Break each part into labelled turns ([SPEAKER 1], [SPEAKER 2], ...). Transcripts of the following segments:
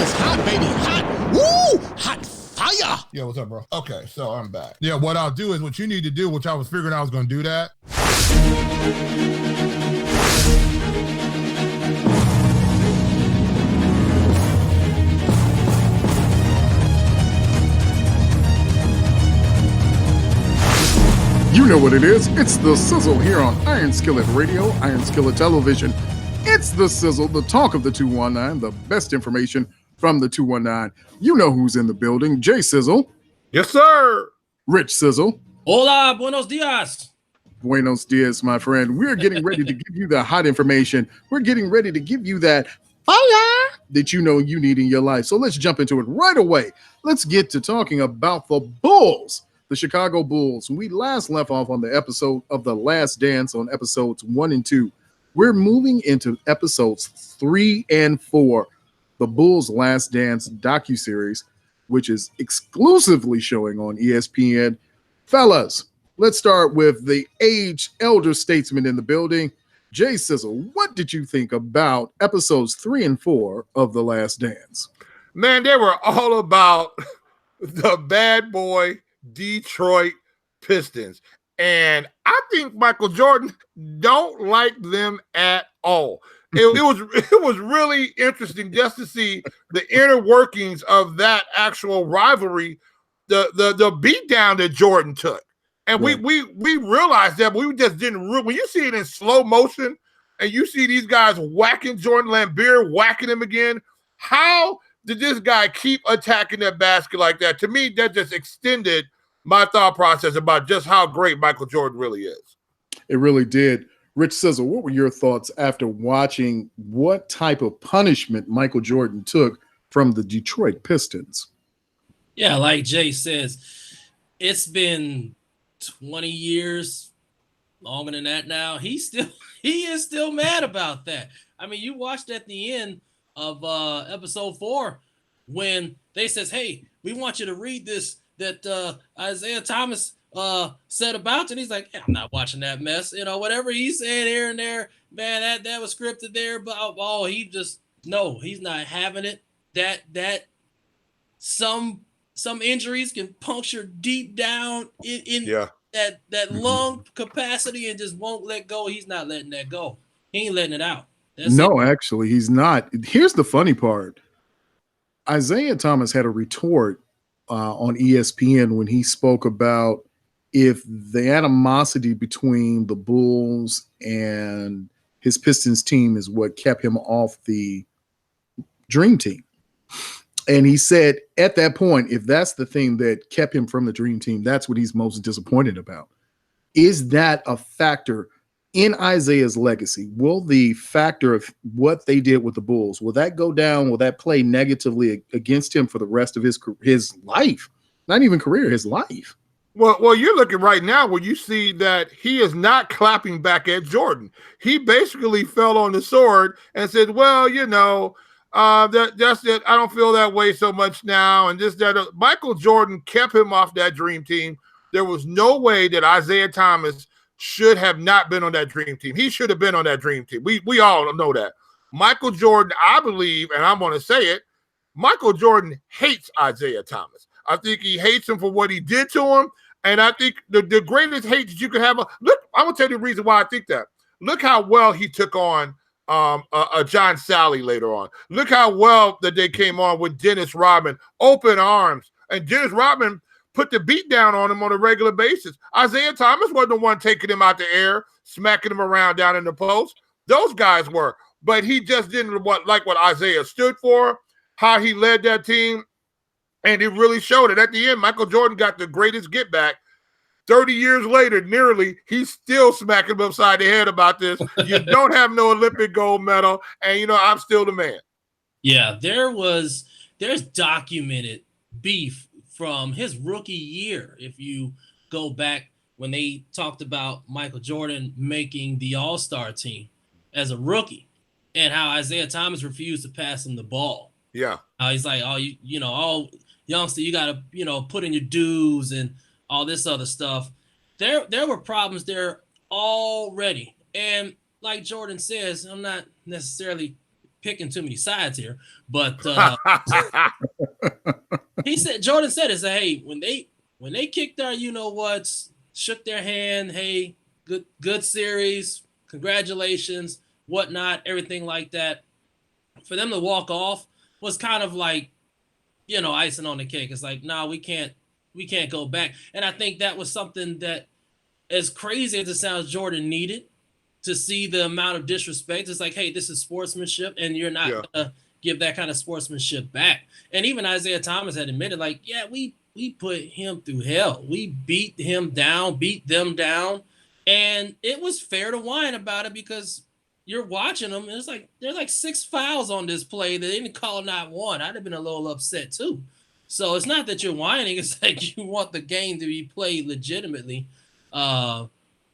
[SPEAKER 1] is hot, baby, hot. Woo, hot fire.
[SPEAKER 2] Yeah, what's up, bro? Okay, so I'm back. Yeah, what I'll do is what you need to do, which I was figuring I was going to do that.
[SPEAKER 3] You know what it is. It's the Sizzle here on Iron Skillet Radio, Iron Skillet Television. It's the Sizzle, the talk of the 219, the best information from the 219. You know who's in the building. Jay Sizzle.
[SPEAKER 2] Yes, sir.
[SPEAKER 3] Rich Sizzle.
[SPEAKER 4] Hola, buenos dias.
[SPEAKER 3] Buenos dias, my friend. We're getting ready to give you the hot information. We're getting ready to give you that fire that you know you need in your life. So let's jump into it right away. Let's get to talking about the Bulls. The Chicago Bulls. We last left off on the episode of The Last Dance on episodes 1 and 2. We're moving into episodes 3 and 4, the Bulls' Last Dance docuseries, which is exclusively showing on ESPN. Fellas, let's start with the aged elder statesman in the building. Jay Sizzle, what did you think about episodes 3 and 4 of The Last Dance?
[SPEAKER 5] Man, they were all about the bad boy Detroit Pistons. And I think Michael Jordan don't like them at all. It was really interesting just to see the inner workings of that actual rivalry, the beat down that Jordan took. And we realized that, but we just didn't when you see it in slow motion and you see these guys whacking Jordan, Lambert whacking him again, how did this guy keep attacking that basket like that? To me, that just extended my thought process about just how great Michael Jordan really is.
[SPEAKER 3] It really did. Rich Sizzle, what were your thoughts after watching what type of punishment Michael Jordan took from the Detroit Pistons?
[SPEAKER 4] Yeah, like Jay says, it's been 20 years, longer than that now. He is still mad about that. I mean, you watched at the end of episode 4 when they says, hey, we want you to read this that Isiah Thomas said about it. And he's like, yeah, I'm not watching that mess. You know, whatever he said here and there, man, that was scripted there. But he's not having it. That some injuries can puncture deep down in that lung capacity and just won't let go. He's not letting that go. He ain't letting it out.
[SPEAKER 3] Actually, he's not. Here's the funny part. Isiah Thomas had a retort on ESPN when he spoke about if the animosity between the Bulls and his Pistons team is what kept him off the Dream Team. And he said at that point, if that's the thing that kept him from the Dream Team, that's what he's most disappointed about. Is that a factor in Isiah's legacy? Will the factor of what they did with the Bulls, will that go down? Will that play negatively against him for the rest of his life? Not even career, his life.
[SPEAKER 5] Well, you're looking right now where you see that he is not clapping back at Jordan. He basically fell on the sword and said, well, you know, that's it. I don't feel that way so much now. And Michael Jordan kept him off that Dream Team. There was no way that Isiah Thomas should have not been on that Dream Team. He should have been on that Dream Team. We all know that. Michael Jordan, I believe, and I'm going to say it, Michael Jordan hates Isiah Thomas. I think he hates him for what he did to him. And I think the greatest hate that you could have, look, I'm going to tell you the reason why I think that. Look how well he took on John Sally later on. Look how well that they came on with Dennis Rodman, open arms. And Dennis Rodman put the beat down on him on a regular basis. Isiah Thomas wasn't the one taking him out the air, smacking him around down in the post. Those guys were. But he just didn't like what Isiah stood for, how he led that team. And it really showed it. At the end, Michael Jordan got the greatest get back. 30 years later, nearly, he's still smacking him upside the head about this. You don't have no Olympic gold medal, and, you know, I'm still the man.
[SPEAKER 4] Yeah, there's documented beef from his rookie year. If you go back when they talked about Michael Jordan making the All-Star team as a rookie and how Isiah Thomas refused to pass him the ball.
[SPEAKER 5] Yeah.
[SPEAKER 4] He's like, youngster, you got to, put in your dues and all this other stuff. There were problems there already. And like Jordan says, I'm not necessarily picking too many sides here, but Jordan said it. Said, hey, when they kicked our, shook their hand, hey, good series, congratulations, whatnot, everything like that. For them to walk off was kind of like, icing on the cake. It's like, nah, we can't go back. And I think that was something that, as crazy as it sounds, Jordan needed to see the amount of disrespect. It's like, hey, this is sportsmanship, and you're not gonna give that kind of sportsmanship back. And even Isiah Thomas had admitted, like, yeah, we put him through hell. We beat him down, beat them down, and it was fair to whine about it because you're watching them, and it's like there's like 6 fouls on this play that they didn't call not one. I'd have been a little upset too. So it's not that you're whining; it's like you want the game to be played legitimately.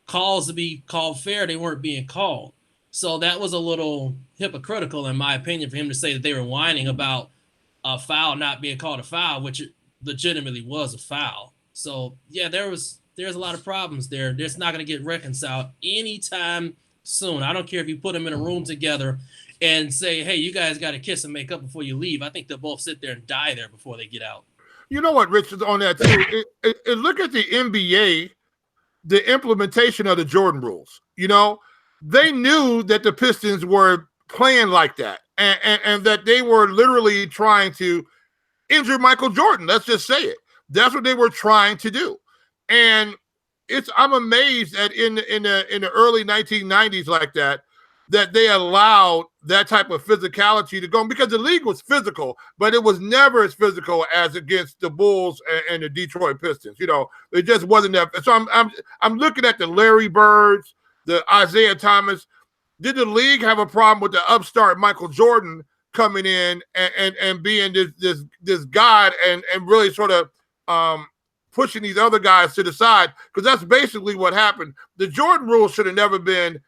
[SPEAKER 4] Calls to be called fair, they weren't being called. So that was a little hypocritical, in my opinion, for him to say that they were whining about a foul not being called a foul, which it legitimately was a foul. So yeah, there's a lot of problems there. It's not going to get reconciled anytime soon. I don't care if you put them in a room together and say, hey, you guys got to kiss and make up before you leave. I think they'll both sit there and die there before they get out.
[SPEAKER 5] You know what, Rich, is on that too? Look at the NBA, the implementation of the Jordan rules. They knew that the Pistons were playing like that and that they were literally trying to injure Michael Jordan. Let's just say it. That's what they were trying to do. And I'm amazed that in the early 1990s like that they allowed that type of physicality to go, because the league was physical, but it was never as physical as against the Bulls and the Detroit Pistons. It just wasn't that. So I'm looking at the Larry Birds, the Isiah Thomas. Did the league have a problem with the upstart Michael Jordan coming in and being this god and really sort of pushing these other guys to the side? Because that's basically what happened. The Jordan rule should have never been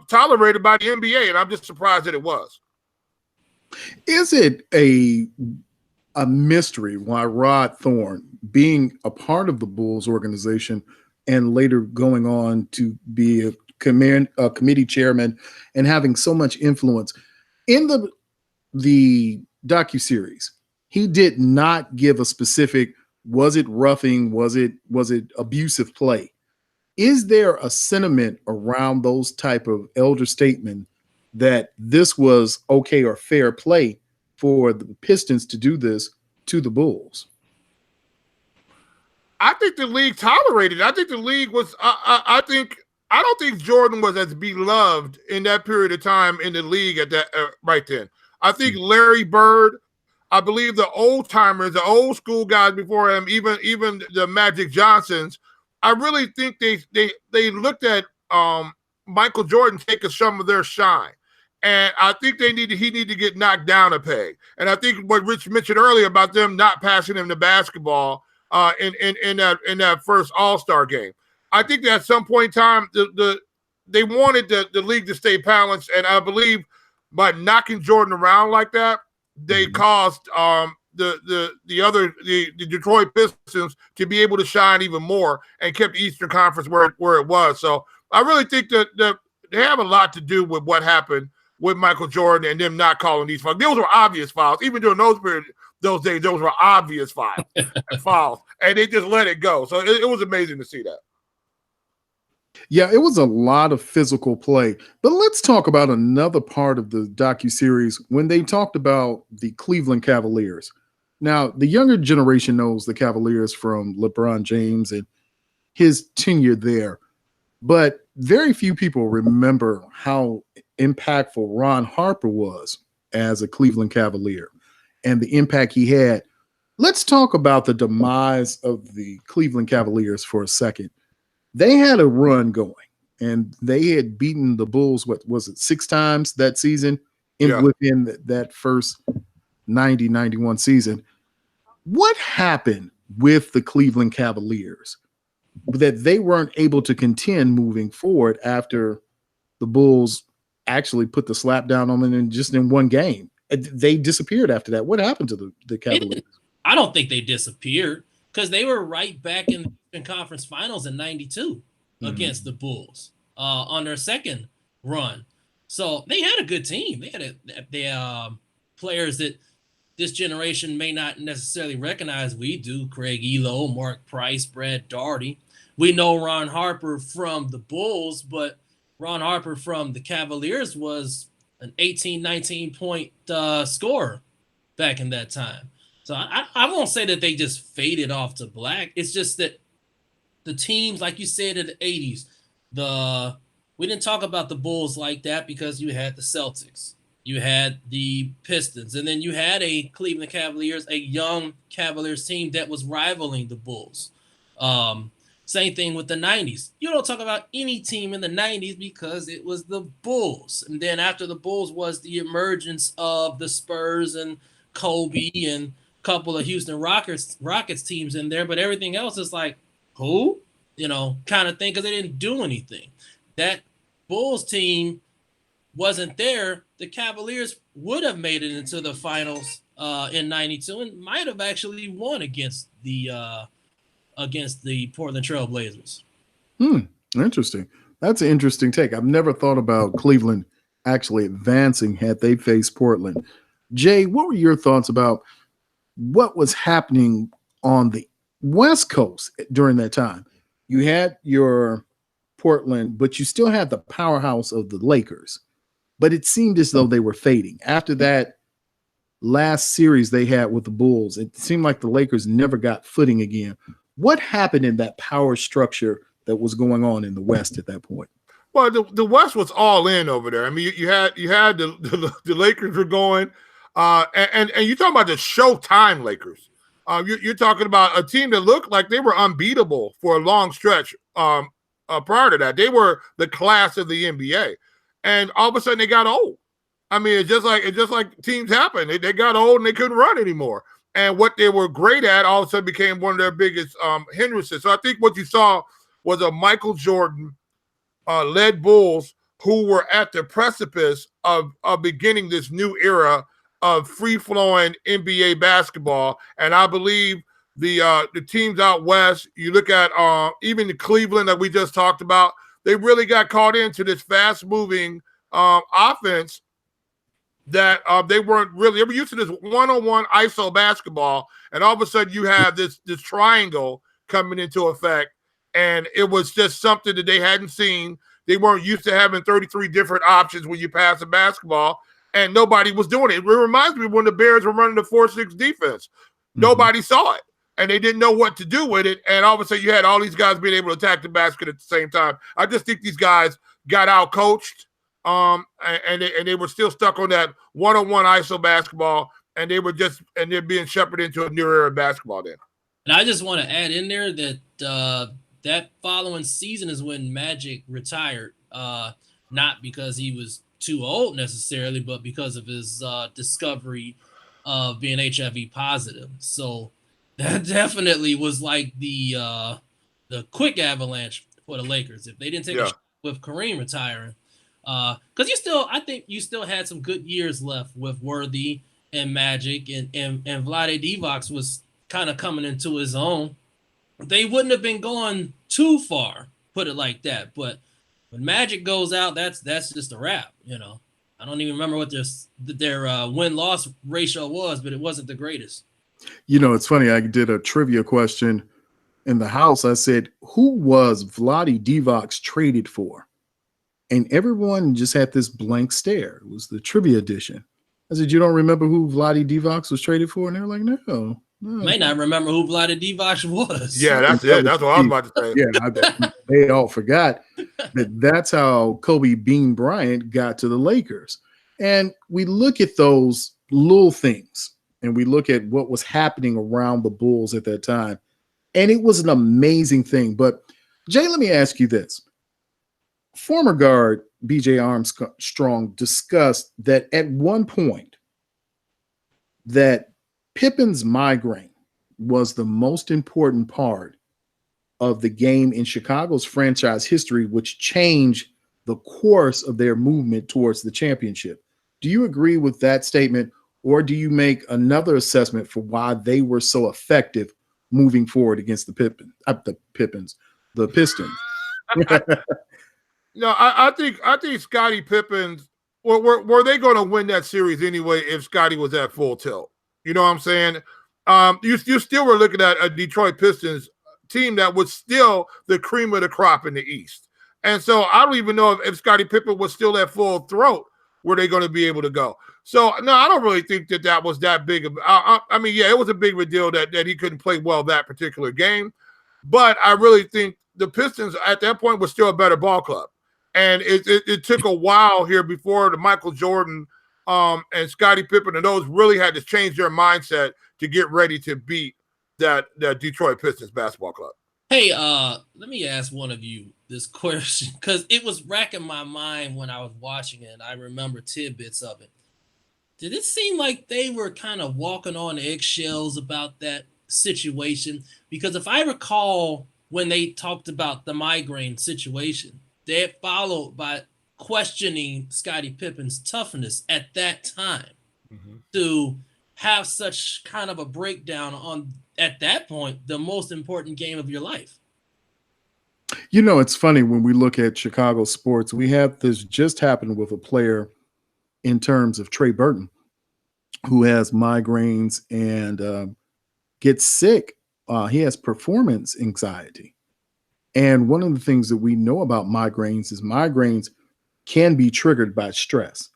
[SPEAKER 5] tolerated by the NBA, and I'm just surprised that it was.
[SPEAKER 3] Is it a mystery why Rod Thorne, being a part of the Bulls organization and later going on to be a committee chairman and having so much influence in the docuseries, he did not give a specific, was it roughing, was it abusive play? Is there a sentiment around those type of elder statement that this was okay or fair play for the Pistons to do this to the Bulls?
[SPEAKER 5] I think the league tolerated it. I think the league was. I don't think Jordan was as beloved in that period of time in the league at that right then. I think Larry Bird, I believe the old timers, the old school guys before him, even the Magic Johnsons, I really think they looked at Michael Jordan taking some of their shine. And I think he needed to get knocked down a peg. And I think what Rich mentioned earlier about them not passing him the basketball in that first All-Star game. I think that at some point in time, they wanted the league to stay balanced. And I believe by knocking Jordan around like that, they caused the Detroit Pistons to be able to shine even more and kept the Eastern Conference where it was. So I really think that they have a lot to do with what happened with Michael Jordan and them not calling these fouls. Those were obvious fouls. Even during those days, those were obvious fouls, and they just let it go. So it was amazing to see that.
[SPEAKER 3] Yeah, it was a lot of physical play. But let's talk about another part of the docuseries when they talked about the Cleveland Cavaliers. Now, the younger generation knows the Cavaliers from LeBron James and his tenure there. But very few people remember how impactful Ron Harper was as a Cleveland Cavalier and the impact he had. Let's talk about the demise of the Cleveland Cavaliers for a second. They had a run going, and they had beaten the Bulls, what was it, 6 times that season within that first 90-91 season. What happened with the Cleveland Cavaliers that they weren't able to contend moving forward after the Bulls actually put the slap down on them in one game? They disappeared after that. What happened to the Cavaliers?
[SPEAKER 4] I don't think they disappeared because they were right back in conference finals in 92 against the Bulls on their second run. So they had a good team. They had players that this generation may not necessarily recognize. We do. Craig Ehlo, Mark Price, Brad Daugherty. We know Ron Harper from the Bulls, but Ron Harper from the Cavaliers was an 18, 19 point scorer back in that time. So I won't say that they just faded off to black. It's just that the teams, like you said in the 80s, we didn't talk about the Bulls like that because you had the Celtics, you had the Pistons, and then you had a Cleveland Cavaliers, a young Cavaliers team that was rivaling the Bulls. Same thing with the 90s. You don't talk about any team in the 90s because it was the Bulls. And then after the Bulls was the emergence of the Spurs and Kobe and a couple of Houston Rockets teams in there. But everything else is like, who? Kind of thing, because they didn't do anything. That Bulls team wasn't there. The Cavaliers would have made it into the finals in 92 and might have actually won against the Portland Trail Blazers.
[SPEAKER 3] Interesting. That's an interesting take. I've never thought about Cleveland actually advancing had they faced Portland. Jay, what were your thoughts about what was happening on the West Coast during that time? You had your Portland, but you still had the powerhouse of the Lakers. But it seemed as though they were fading. After that last series they had with the Bulls, it seemed like the Lakers never got footing again. What happened in that power structure that was going on in the West at that point?
[SPEAKER 5] Well, the West was all in over there. I mean, you had the Lakers were going, and you're talking about the Showtime Lakers. You're talking about a team that looked like they were unbeatable for a long stretch. Prior to that, they were the class of the NBA, and all of a sudden they got old. I mean, it's just like teams happen. They got old and they couldn't run anymore. And what they were great at all of a sudden became one of their biggest hindrances. So I think what you saw was a Michael Jordan led Bulls who were at the precipice of beginning this new era of free-flowing NBA basketball. And I believe the teams out west, you look at even the Cleveland that we just talked about, they really got caught into this fast-moving offense that they were used to this one-on-one ISO basketball, and all of a sudden you have this triangle coming into effect, and it was just something that they hadn't seen. They weren't used to having 33 different options when you pass a basketball, and nobody was doing it. It reminds me of when the Bears were running the 4-6 defense. Nobody saw it, and they didn't know what to do with it, and all of a sudden you had all these guys being able to attack the basket at the same time. I just think these guys got out-coached. And they were still stuck on that one-on-one ISO basketball, and they're being shepherded into a new era of basketball then.
[SPEAKER 4] And I just want to add in there that that following season is when Magic retired, not because he was too old necessarily, but because of his discovery of being HIV positive. So that definitely was like the quick avalanche for the Lakers. If they didn't take a shot with Kareem retiring. Because I think you still had some good years left with Worthy and Magic, and Vlade Divac was kind of coming into his own. They wouldn't have been going too far, put it like that. But when Magic goes out, that's just a wrap. I don't even remember what their win-loss ratio was, but it wasn't the greatest.
[SPEAKER 3] It's funny. I did a trivia question in the house. I said, "Who was Vlade Divac traded for?" And everyone just had this blank stare. It was the trivia edition. I said, "You don't remember who Vlade Divac was traded for?" And they were like, no.
[SPEAKER 4] May not remember who Vlade Divac was.
[SPEAKER 5] Yeah, that's it. That's what I was about to say.
[SPEAKER 3] Yeah, they all forgot that's how Kobe Bean Bryant got to the Lakers. And we look at those little things, and we look at what was happening around the Bulls at that time. And it was an amazing thing. But, Jay, let me ask you this. Former guard B.J. Armstrong discussed that at one point that Pippen's migraine was the most important part of the game in Chicago's franchise history, which changed the course of their movement towards the championship. Do you agree with that statement, or do you make another assessment for why they were so effective moving forward against the Pistons?
[SPEAKER 5] No, I think Scottie Pippen were they going to win that series anyway if Scotty was at full tilt? You know what I'm saying? You still were looking at a Detroit Pistons team that was still the cream of the crop in the East. And so I don't even know if Scottie Pippen was still at full throat, were they going to be able to go? So, no, I don't really think that was that big of I mean, yeah, it was a big deal that he couldn't play well that particular game. But I really think the Pistons at that point was still a better ball club. And it took a while here before the Michael Jordan and Scottie Pippen and those really had to change their mindset to get ready to beat that Detroit Pistons basketball club.
[SPEAKER 4] Hey, let me ask one of you this question because it was racking my mind when I was watching it. And I remember tidbits of it. Did it seem like they were kind of walking on eggshells about that situation? Because if I recall when they talked about the migraine situation, they had followed by questioning Scottie Pippen's toughness at that time to have such kind of a breakdown on, at that point, the most important game of your life.
[SPEAKER 3] You know, it's funny when we look at Chicago sports, we have this just happened with a player in terms of Trey Burton, who has migraines and gets sick. He has performance anxiety. And one of the things that we know about migraines is migraines can be triggered by stress.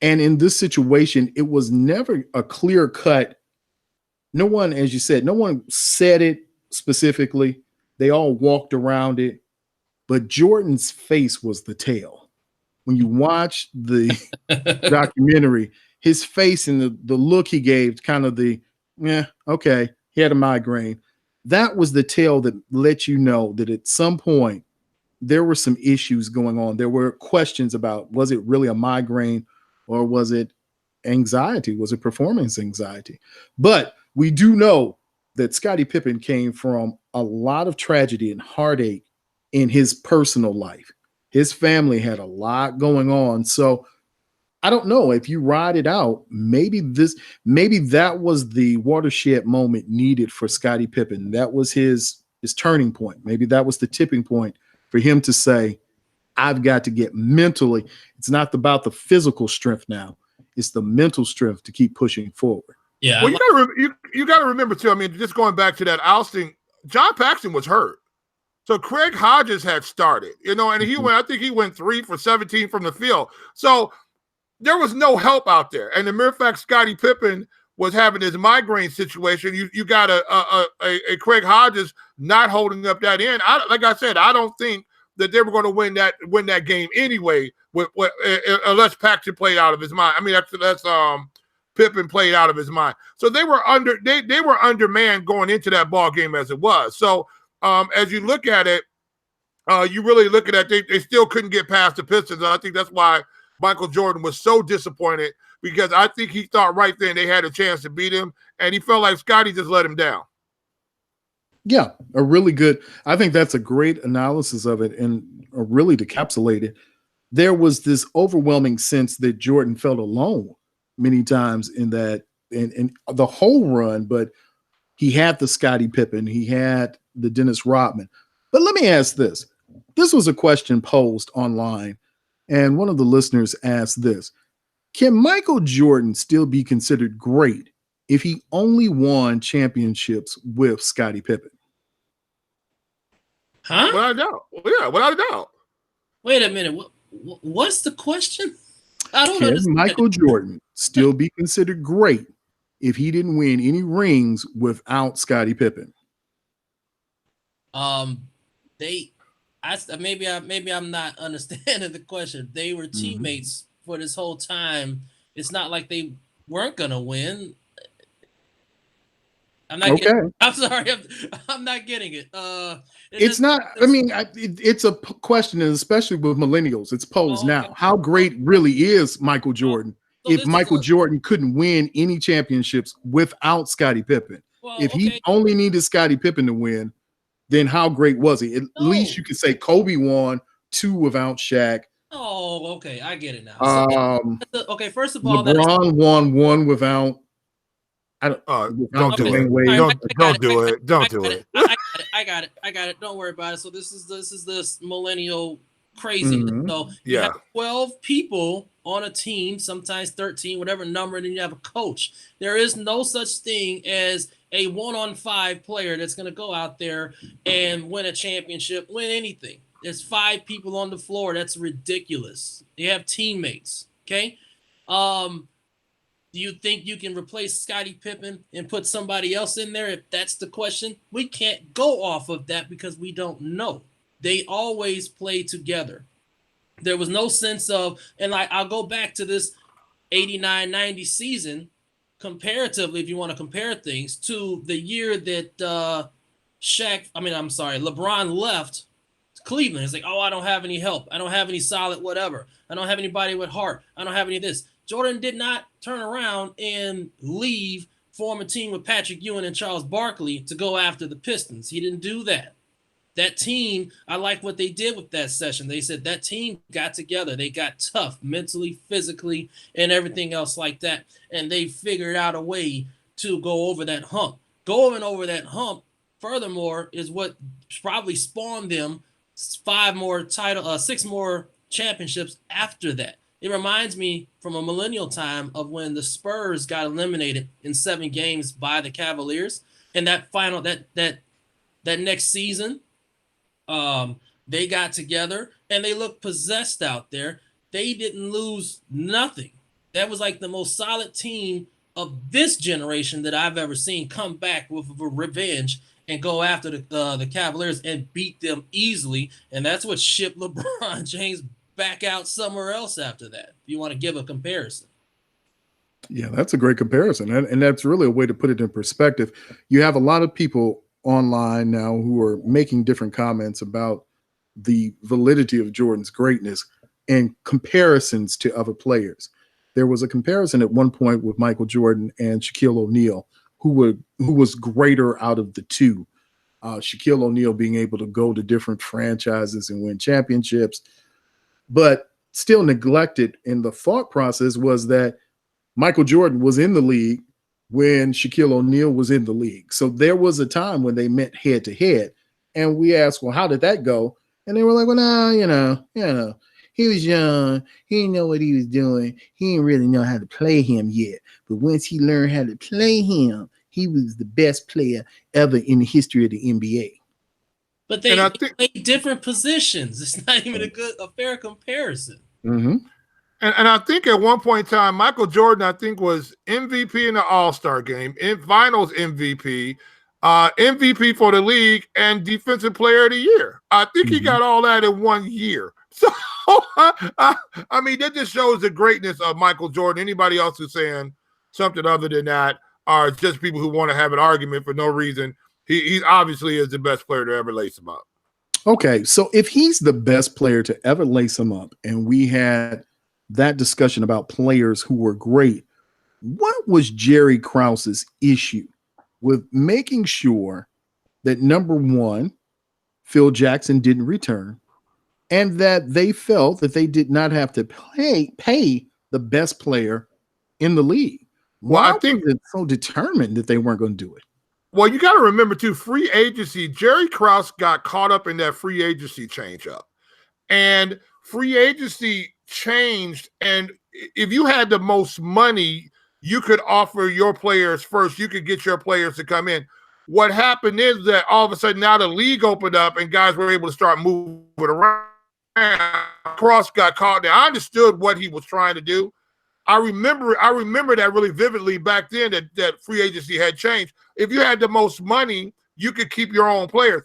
[SPEAKER 3] And in this situation, it was never a clear cut. No one, as you said, no one said it specifically. They all walked around it. But Jordan's face was the tell. When you watch the documentary, his face and the look he gave, kind of the, yeah, okay, he had a migraine. That was the tell that let you know that at some point there were some issues going on. There were questions about, was it really a migraine or was it anxiety? Was it performance anxiety? But we do know that Scottie Pippen came from a lot of tragedy and heartache in his personal life. His family had a lot going on. So I don't know if you ride it out, maybe that was the watershed moment needed for Scottie Pippen. That was his turning point. Maybe that was the tipping point for him to say, I've got to get mentally. It's not about the physical strength now. It's the mental strength to keep pushing forward.
[SPEAKER 4] Yeah.
[SPEAKER 5] Well, you got to remember too. I mean, just going back to that ousting, John Paxson was hurt. So Craig Hodges had started, and I think he went 3 for 17 from the field. So there was no help out there. And the mere fact Scottie Pippen was having his migraine situation, you got a Craig Hodges not holding up that end. Like I said, I don't think that they were going to win that game anyway, unless Paxson played out of his mind. I mean, that's Pippen played out of his mind. So they were undermanned going into that ball game as it was. So as you look at it, you really look at it, they still couldn't get past the Pistons. And I think that's why Michael Jordan was so disappointed, because I think he thought right then they had a chance to beat him, and he felt like Scottie just let him down.
[SPEAKER 3] Yeah, I think that's a great analysis of it, and really to encapsulate it. There was this overwhelming sense that Jordan felt alone many times in that, in the whole run, but he had the Scottie Pippen, he had the Dennis Rodman. But let me ask this. This was a question posed online, and one of the listeners asked this. Can Michael Jordan still be considered great if he only won championships with Scottie Pippen?
[SPEAKER 4] Huh?
[SPEAKER 5] Without a doubt. Yeah, without a doubt.
[SPEAKER 4] Wait a minute. What's the question? I don't understand.
[SPEAKER 3] Can Michael Jordan still be considered great if he didn't win any rings without Scottie Pippen?
[SPEAKER 4] Maybe I'm not understanding the question. They were teammates for this whole time. It's not like they weren't gonna win. I'm not getting it. I'm sorry. I'm not getting it. It's a question, and especially with millennials, it's posed now. How great really is Michael Jordan if Michael Jordan couldn't win any championships without Scottie Pippen? He only needed Scottie Pippen to win, then how great was he? At least you could say Kobe won 2 without Shaq. Oh, okay. I get it now. Okay, first of all,
[SPEAKER 3] LeBron won 1 without.
[SPEAKER 5] Don't do it. Don't do it.
[SPEAKER 4] I got it. Don't worry about it. So this is this millennial craziness. So you have 12 people on a team, sometimes 13, whatever number, and then you have a coach. There is no such thing as a 1-on-5 player that's going to go out there and win a championship, win anything. There's 5 people on the floor. That's ridiculous. They have teammates, okay? Do you think you can replace Scottie Pippen and put somebody else in there? If that's the question, we can't go off of that because we don't know. They always play together. There was no sense of, and like I'll go back to this 89-90 season comparatively, if you want to compare things, to the year that LeBron left Cleveland. It's like, oh, I don't have any help. I don't have any solid whatever. I don't have anybody with heart. I don't have any of this. Jordan did not turn around and leave, form a team with Patrick Ewing and Charles Barkley to go after the Pistons. He didn't do that. That team, I like what they did with that session. They said that team got together. They got tough mentally, physically, and everything else like that. And they figured out a way to go over that hump. Going over that hump, furthermore, is what probably spawned them 6 more championships after that. It reminds me from a millennial time of when the Spurs got eliminated in 7 games by the Cavaliers. And that next season, they got together and they looked possessed out there. They didn't lose nothing. That was like the most solid team of this generation that I've ever seen come back with a revenge and go after the Cavaliers and beat them easily. And that's what shipped LeBron James back out somewhere else after that, if you want to give a comparison.
[SPEAKER 3] Yeah, that's a great comparison. And that's really a way to put it in perspective. You have a lot of people online now who are making different comments about the validity of Jordan's greatness and comparisons to other players. There was a comparison at one point with Michael Jordan and Shaquille O'Neal, who was greater out of the two. Shaquille O'Neal being able to go to different franchises and win championships, but still neglected in the thought process was that Michael Jordan was in the league when Shaquille O'Neal was in the league. So there was a time when they met head to head. And we asked, well, how did that go? And they were like, well, no, he was young. He didn't know what he was doing. He didn't really know how to play him yet. But once he learned how to play him, he was the best player ever in the history of the NBA.
[SPEAKER 4] But they play different positions. It's not even a fair comparison.
[SPEAKER 3] Mm-hmm.
[SPEAKER 5] And I think at one point in time, Michael Jordan, I think, was MVP in the All-Star game, in finals MVP, MVP for the league, and Defensive Player of the Year. I think he got all that in 1 year. So, I mean, that just shows the greatness of Michael Jordan. Anybody else who's saying something other than that are just people who want to have an argument for no reason. He obviously is the best player to ever lace him up.
[SPEAKER 3] Okay, so if he's the best player to ever lace him up, and we had that discussion about players who were great, what was Jerry Krause's issue with making sure that, number one, Phil Jackson didn't return, and that they felt that they did not have to pay the best player in the league? Why I think it's so determined that they weren't going to do it?
[SPEAKER 5] Well, you got to remember, too, free agency, Jerry Krause got caught up in that free agency change-up. And free agency changed, and if you had the most money, you could offer your players first. You could get your players to come in. What happened is that all of a sudden now the league opened up and guys were able to start moving around. Krause got caught there. I understood what he was trying to do. I remember that really vividly back then, that free agency had changed. If you had the most money, you could keep your own players.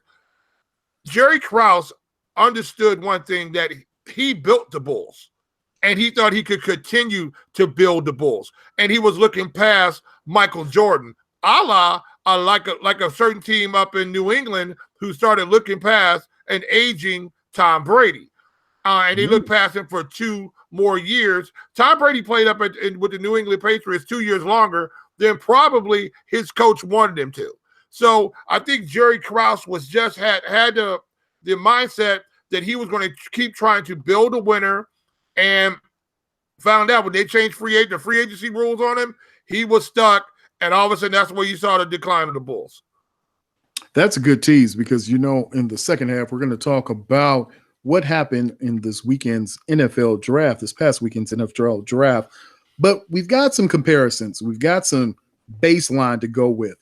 [SPEAKER 5] Jerry Krause understood one thing, that he built the Bulls, and he thought he could continue to build the Bulls. And he was looking past Michael Jordan, like a certain team up in New England who started looking past an aging Tom Brady. And he looked past him for 2 more years. Tom Brady played up with the New England Patriots 2 years longer than probably his coach wanted him to. So I think Jerry Krause was just had the mindset that he was going to keep trying to build a winner, and found out when they changed the free agency rules on him, he was stuck, and all of a sudden that's where you saw the decline of the Bulls.
[SPEAKER 3] That's a good tease, because, in the second half, we're going to talk about what happened in this weekend's NFL draft, this past weekend's NFL draft, but we've got some comparisons. We've got some baseline to go with.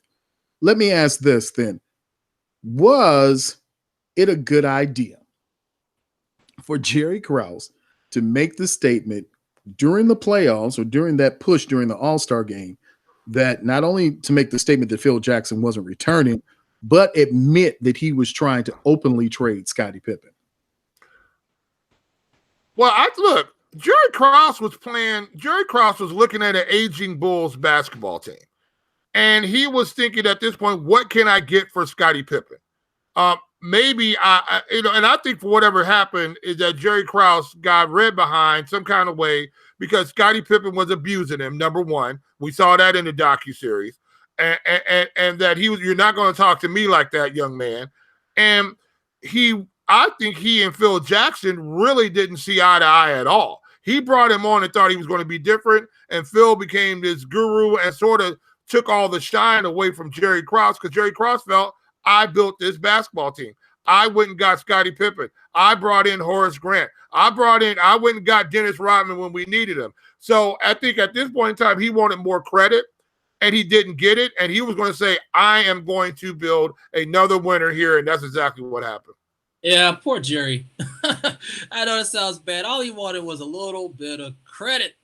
[SPEAKER 3] Let me ask this then. Was it a good idea for Jerry Krause to make the statement during the playoffs or during that push during the All-Star game that not only to make the statement that Phil Jackson wasn't returning, but admit that he was trying to openly trade Scottie Pippen?
[SPEAKER 5] Well, look, Jerry Krause was looking at an aging Bulls basketball team. And he was thinking at this point, what can I get for Scottie Pippen? Maybe and I think for whatever happened is that Jerry Krause got read behind some kind of way because Scottie Pippen was abusing him. Number one, we saw that in the docuseries, and that you're not going to talk to me like that, young man. And I think he and Phil Jackson really didn't see eye to eye at all. He brought him on and thought he was going to be different, and Phil became this guru and sort of took all the shine away from Jerry Krause because Jerry Krause felt, I built this basketball team. I went and got Scottie Pippen. I brought in Horace Grant. I went and got Dennis Rodman when we needed him. So I think at this point in time, he wanted more credit, and he didn't get it. And he was going to say, I am going to build another winner here. And that's exactly what happened.
[SPEAKER 4] Yeah, poor Jerry. I know it sounds bad. All he wanted was a little bit of credit.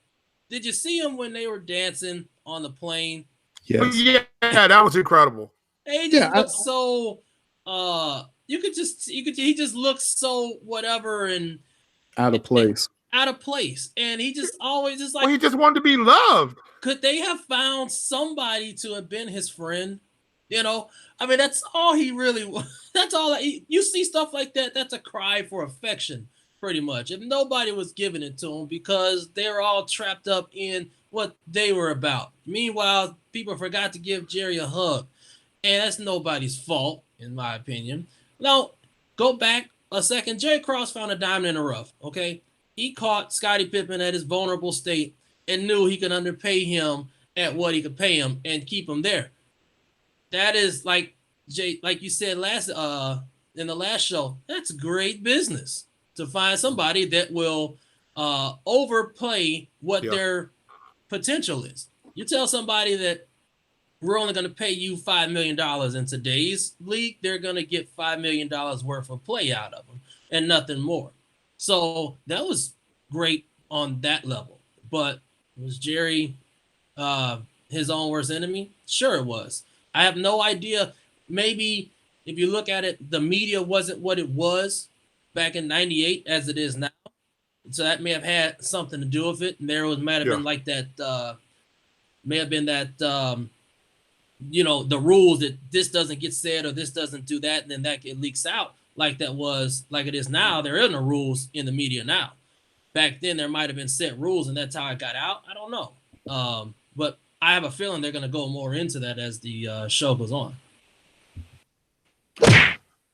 [SPEAKER 4] Did you see him when they were dancing on the plane?
[SPEAKER 3] Yes.
[SPEAKER 5] Yeah, that was incredible.
[SPEAKER 4] He just looked so he just looks so whatever and
[SPEAKER 3] out of place.
[SPEAKER 4] And he just always just like,
[SPEAKER 5] he just wanted to be loved.
[SPEAKER 4] Could they have found somebody to have been his friend? I mean, that's all he really was. That's all. You see stuff like that, that's a cry for affection, pretty much. If nobody was giving it to him because they're all trapped up in what they were about. Meanwhile, people forgot to give Jerry a hug. And that's nobody's fault, in my opinion. Now, go back a second. Jerry Krause found a diamond in the rough, okay? He caught Scottie Pippen at his vulnerable state and knew he could underpay him at what he could pay him and keep him there. That is like you said in the last show, that's great business to find somebody that will overplay what their potential is. You tell somebody that we're only going to pay you $5 million in today's league, they're going to get $5 million worth of play out of them and nothing more. So that was great on that level. But was Jerry his own worst enemy? Sure it was. I have no idea. Maybe if you look at it, the media wasn't what it was back in 98 as it is now. So that may have had something to do with it. And might have been like that, may have been that, the rules that this doesn't get said or this doesn't do that, and then that it leaks out like it is now. There are no rules in the media now. Back then, there might have been set rules, and that's how it got out. I don't know. But I have a feeling they're going to go more into that as the show goes on.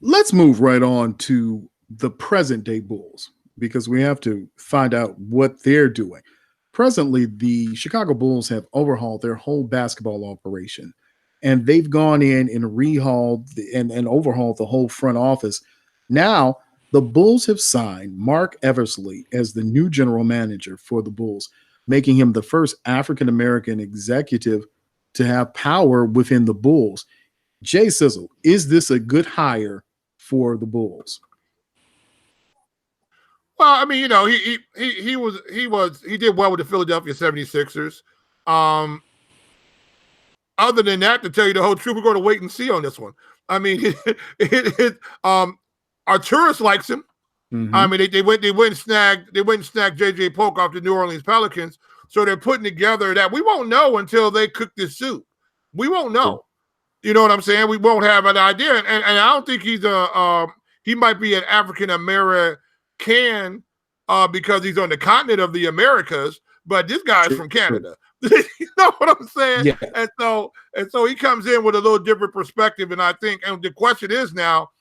[SPEAKER 3] Let's move right on to the present day Bulls because we have to find out what they're doing. Presently, the Chicago Bulls have overhauled their whole basketball operation, and they've gone in and and overhauled the whole front office. Now, the Bulls have signed Mark Eversley as the new general manager for the Bulls, making him the first African-American executive to have power within the Bulls. Jay Sizzle, is this a good hire for the Bulls?
[SPEAKER 5] Well, I mean, he did well with the Philadelphia 76ers. Other than that, to tell you the whole truth, we're going to wait and see on this one. I mean, Arturis likes him. Mm-hmm. I mean, they went and snagged JJ Polk off the New Orleans Pelicans. So they're putting together that we won't know until they cook this soup. We won't know. Sure. You know what I'm saying? We won't have an idea. And I don't think he might be an African American because he's on the continent of the Americas, but this guy's from Canada. You know what I'm saying? Yeah. And so he comes in with a little different perspective. And I think, and the question is now,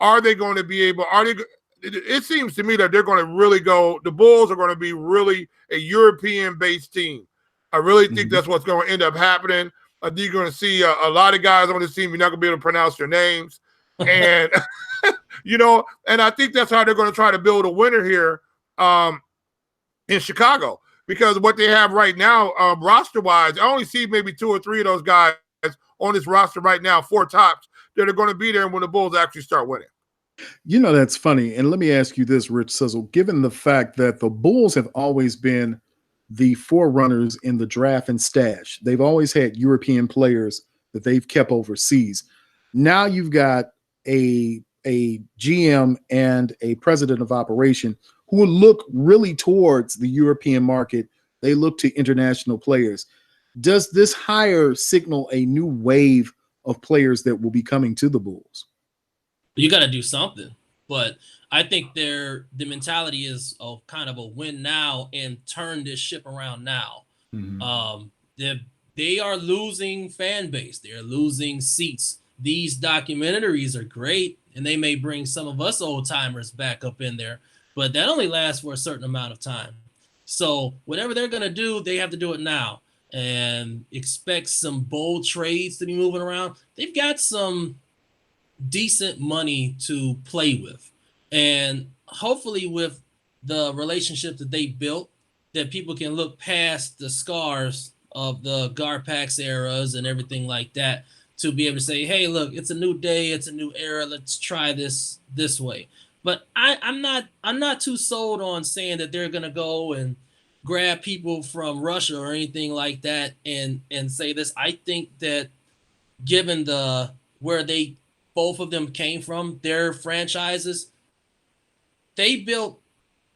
[SPEAKER 5] are they going to be able, it seems to me that they're going to really the Bulls are going to be really a European-based team. I really think that's what's going to end up happening. I think you're going to see a lot of guys on this team. You're not going to be able to pronounce their names. And, and I think that's how they're going to try to build a winner here in Chicago, because what they have right now, roster-wise, I only see maybe 2 or 3 of those guys on this roster right now, 4 tops, that are going to be there when the Bulls actually start winning.
[SPEAKER 3] That's funny. And let me ask you this, Rich Sizzle, given the fact that the Bulls have always been the forerunners in the draft and stash, they've always had European players that they've kept overseas. Now you've got a GM and a president of operation who look really towards the European market. They look to international players. Does this hire signal a new wave of players that will be coming to the Bulls?
[SPEAKER 4] You got to do something, but I think the mentality is kind of a win now and turn this ship around now. Mm-hmm. They are losing fan base. They're losing seats. These documentaries are great, and they may bring some of us old timers back up in there, but that only lasts for a certain amount of time. So whatever they're going to do, they have to do it now, and expect some bold trades to be moving around. They've got some decent money to play with, and hopefully with the relationship that they built, that people can look past the scars of the Garpax eras and everything like that to be able to say, hey, look, it's a new day, it's a new era, let's try this way. But I'm not too sold on saying that they're gonna go and grab people from Russia or anything like that and say this. I think that given where they both of them came from, their franchises, they built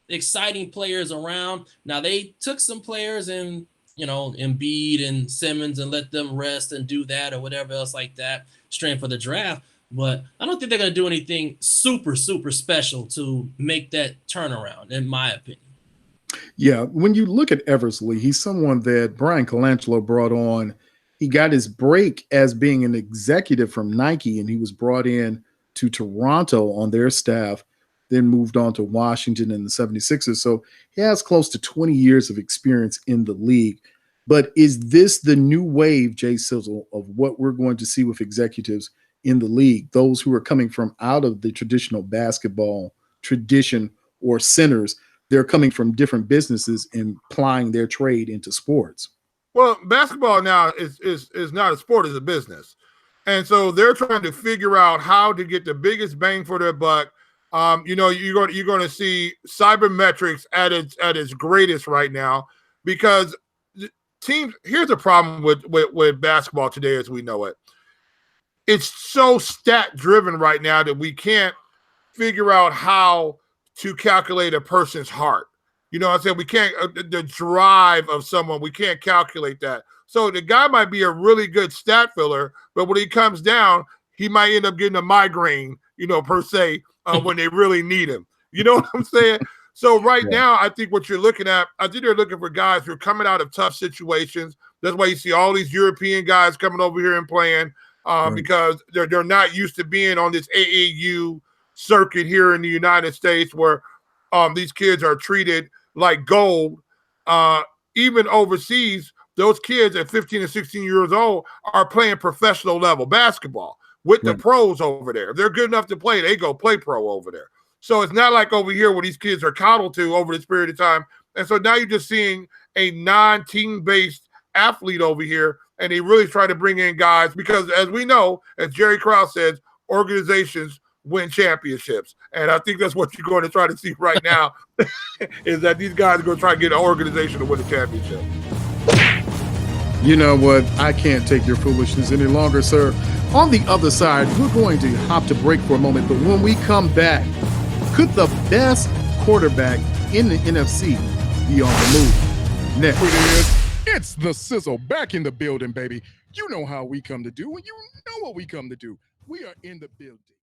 [SPEAKER 4] exciting players around. Now they took some players and Embiid and Simmons and let them rest and do that or whatever else like that, straight for the draft. But I don't think they're going to do anything super, super special to make that turnaround, in my opinion.
[SPEAKER 3] Yeah, when you look at Eversley, he's someone that Brian Colangelo brought on. He got his break as being an executive from Nike, and he was brought in to Toronto on their staff, then moved on to Washington and the 76ers. So he has close to 20 years of experience in the league. But is this the new wave, Jay Sizzle, of what we're going to see with executives in the league? Those who are coming from out of the traditional basketball tradition or centers, they're coming from different businesses and applying their trade into sports.
[SPEAKER 5] Well, basketball now is not a sport, it's a business. And so they're trying to figure out how to get the biggest bang for their buck. You're going to see cybermetrics at its greatest right now, because teams. Here's the problem with basketball today as we know it. It's so stat driven right now that we can't figure out how to calculate a person's heart. You know what I'm saying? We can't, the drive of someone, we can't calculate that. So the guy might be a really good stat filler, but when he comes down, he might end up getting a migraine, per se, when they really need him. You know what I'm saying? So right now, I think what you're looking at, I think they're looking for guys who are coming out of tough situations. That's why you see all these European guys coming over here and playing, because they're not used to being on this AAU circuit here in the United States, where these kids are treated like gold. Even overseas, those kids at 15 and 16 years old are playing professional level basketball with the pros over there. If they're good enough to play, they go play pro over there. So it's not like over here where these kids are coddled to over this period of time. And so now you're just seeing a non-team-based athlete over here, and they really try to bring in guys because, as we know, as Jerry Krause says, organizations win championships. And I think that's what you're going to try to see right now is that these guys are going to try to get an organization to win a championship.
[SPEAKER 3] You know what? I can't take your foolishness any longer, sir. On the other side, we're going to hop to break for a moment, but when we come back, could the best quarterback in the NFC be on the move? Next.
[SPEAKER 2] It's the Sizzle back in the building, baby. You know how we come to do, and you know what we come to do. We are in the building.